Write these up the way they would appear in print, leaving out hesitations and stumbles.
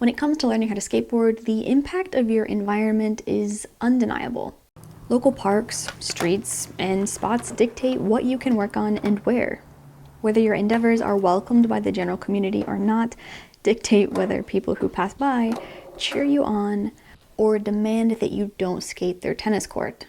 When it comes to learning how to skateboard, the impact of your environment is undeniable. Local parks, streets, and spots dictate what you can work on and where. Whether your endeavors are welcomed by the general community or not, dictate whether people who pass by cheer you on or demand that you don't skate their tennis court.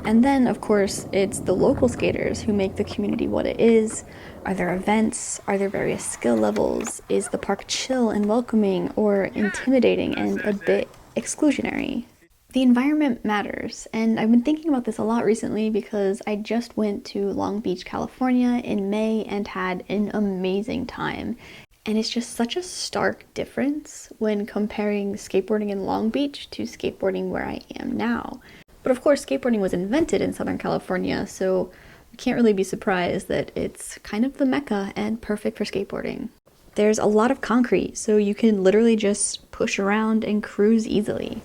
And then, of course, it's the local skaters who make the community what it is. Are there events? Are there various skill levels? Is the park chill and welcoming or intimidating and a bit exclusionary? The environment matters, and I've been thinking about this a lot recently because I just went to Long Beach, California in May and had an amazing time. And it's just such a stark difference when comparing skateboarding in Long Beach to skateboarding where I am now. But of course, skateboarding was invented in Southern California, so you can't really be surprised that it's kind of the mecca and perfect for skateboarding. There's a lot of concrete, so you can literally just push around and cruise easily.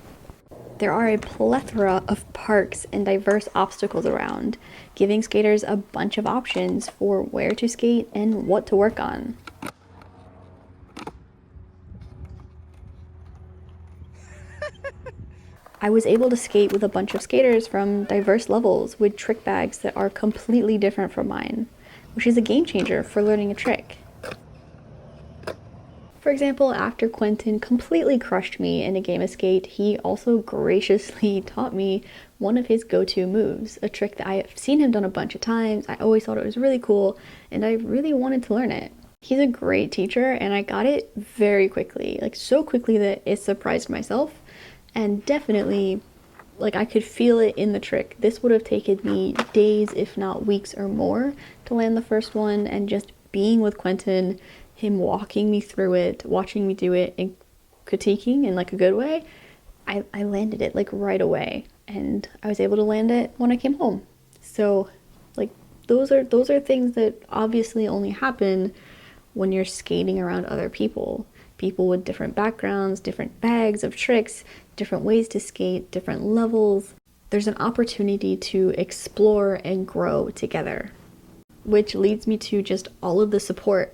There are a plethora of parks and diverse obstacles around, giving skaters a bunch of options for where to skate and what to work on. I was able to skate with a bunch of skaters from diverse levels with trick bags that are completely different from mine, which is a game changer for learning a trick. For example, after Quentin completely crushed me in a game of skate, he also graciously taught me one of his go-to moves, a trick that I have seen him done a bunch of times. I always thought it was really cool, and I really wanted to learn it. He's a great teacher, and I got it very quickly, like so quickly that it surprised myself. And definitely, like, I could feel it in the trick. This would have taken me days, if not weeks or more, to land the first one, and just being with Quentin, him walking me through it, watching me do it, and critiquing in like a good way, I landed it like right away, and I was able to land it when I came home. So, like, those are things that obviously only happen when you're skating around other people with different backgrounds, different bags of tricks, different ways to skate, different levels. There's an opportunity to explore and grow together, which leads me to just all of the support.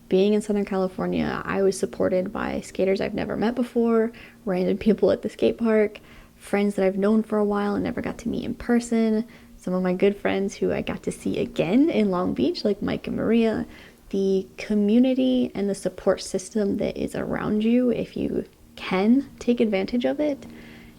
Being in Southern California, I was supported by skaters I've never met before, random people at the skate park, friends that I've known for a while and never got to meet in person, some of my good friends who I got to see again in Long Beach, like Mike and Maria. The community and the support system that is around you, if you can take advantage of it,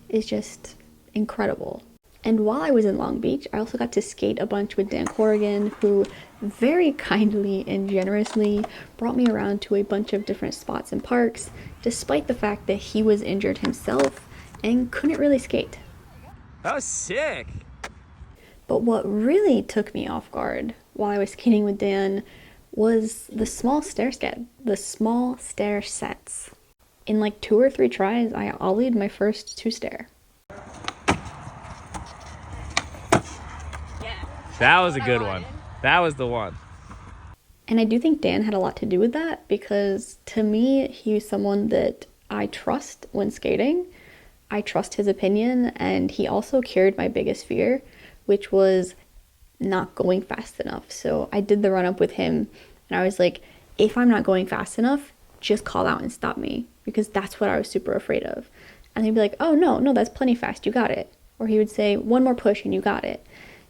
is just incredible. And while I was in Long Beach, I also got to skate a bunch with Dan Corrigan, who very kindly and generously brought me around to a bunch of different spots and parks, despite the fact that he was injured himself and couldn't really skate. That was sick! But what really took me off guard while I was skating with Dan was the small stair sets. In like 2 or 3 tries, I ollied my first 2-stair. That was a good one. That was the one. And I do think Dan had a lot to do with that, because to me, he's someone that I trust when skating. I trust his opinion, and he also cured my biggest fear, which was not going fast enough. So I did the run up with him, and I was like, if I'm not going fast enough, just call out and stop me, because that's what I was super afraid of. And he'd be like, oh no, that's plenty fast, you got it. Or he would say, one more push and you got it.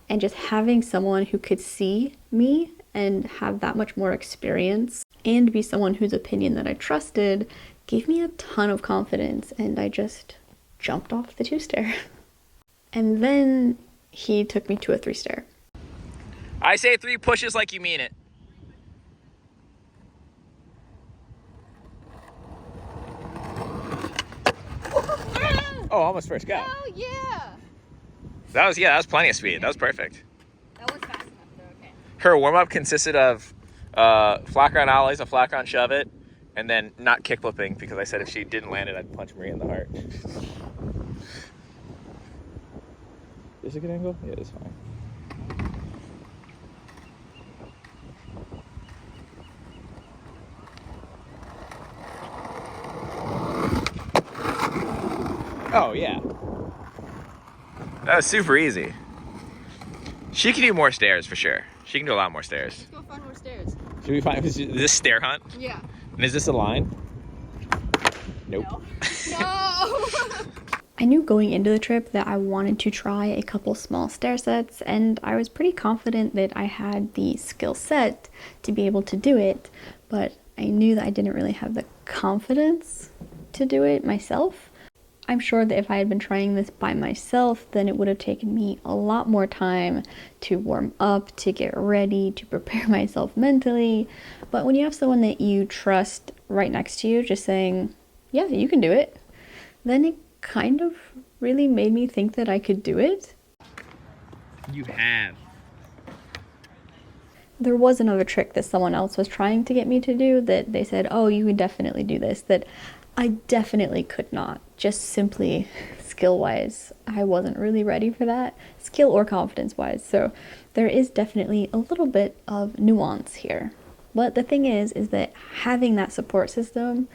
And just having someone who could see me and have that much more experience and be someone whose opinion that I trusted gave me a ton of confidence, and I just jumped off the 2-stair. And then he took me to a 3-stair. I say 3 pushes like you mean it. Oh, almost first go. Oh, yeah. That was plenty of speed. That was perfect. That was fast enough, though, okay. Her warm-up consisted of flat ground ollies, a flat ground shove it, and then not kickflipping, because I said if she didn't land it, I'd punch Maria in the heart. Is this a good angle? Yeah, it's fine. Oh, yeah. That was super easy. She can do more stairs for sure. She can do a lot more stairs. Let's go find more stairs. Should we find this stair hunt? Yeah. And is this a line? Nope. No. I knew going into the trip that I wanted to try a couple small stair sets, and I was pretty confident that I had the skill set to be able to do it, but I knew that I didn't really have the confidence to do it myself. I'm sure that if I had been trying this by myself, then it would have taken me a lot more time to warm up, to get ready, to prepare myself mentally. But when you have someone that you trust right next to you, just saying, yeah, you can do it, then it kind of really made me think that I could do it. You have. There was another trick that someone else was trying to get me to do that they said, oh, you could definitely do this, that I definitely could not. Just simply skill-wise, I wasn't really ready for that, skill or confidence-wise. So there is definitely a little bit of nuance here. But the thing is that having that support system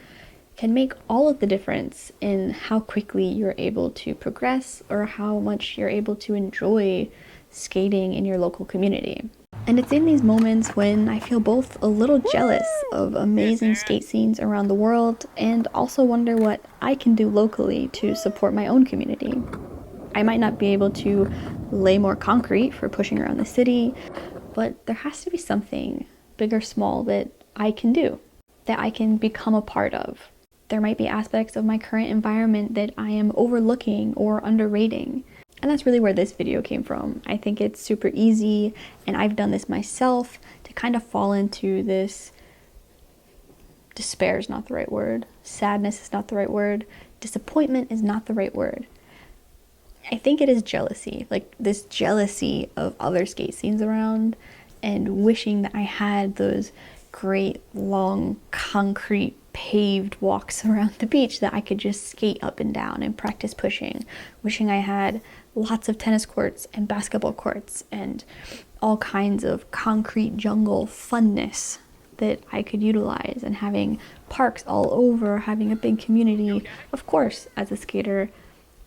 can make all of the difference in how quickly you're able to progress or how much you're able to enjoy skating in your local community. And it's in these moments when I feel both a little jealous of amazing skate scenes around the world and also wonder what I can do locally to support my own community. I might not be able to lay more concrete for pushing around the city, but there has to be something, big or small, that I can do, that I can become a part of. There might be aspects of my current environment that I am overlooking or underrating. And that's really where this video came from. I think it's super easy, and I've done this myself, to kind of fall into this, despair is not the right word, sadness is not the right word, disappointment is not the right word. I think it is jealousy, like this jealousy of other skate scenes around and wishing that I had those great long concrete paved walks around the beach that I could just skate up and down and practice pushing. Wishing I had lots of tennis courts and basketball courts and all kinds of concrete jungle funness that I could utilize, and having parks all over, having a big community. Of course, as a skater,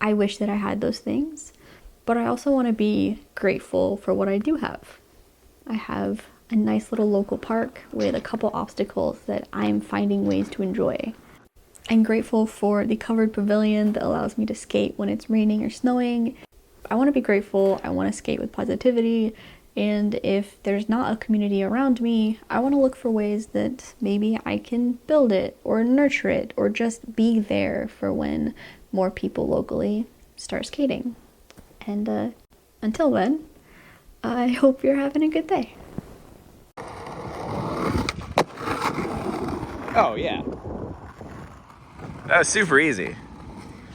I wish that I had those things, but I also want to be grateful for what I do have. I have a nice little local park with a couple obstacles that I'm finding ways to enjoy. I'm grateful for the covered pavilion that allows me to skate when it's raining or snowing. I want to be grateful, I want to skate with positivity, and if there's not a community around me, I want to look for ways that maybe I can build it or nurture it or just be there for when more people locally start skating. And until then, I hope you're having a good day. Oh, yeah. That was super easy.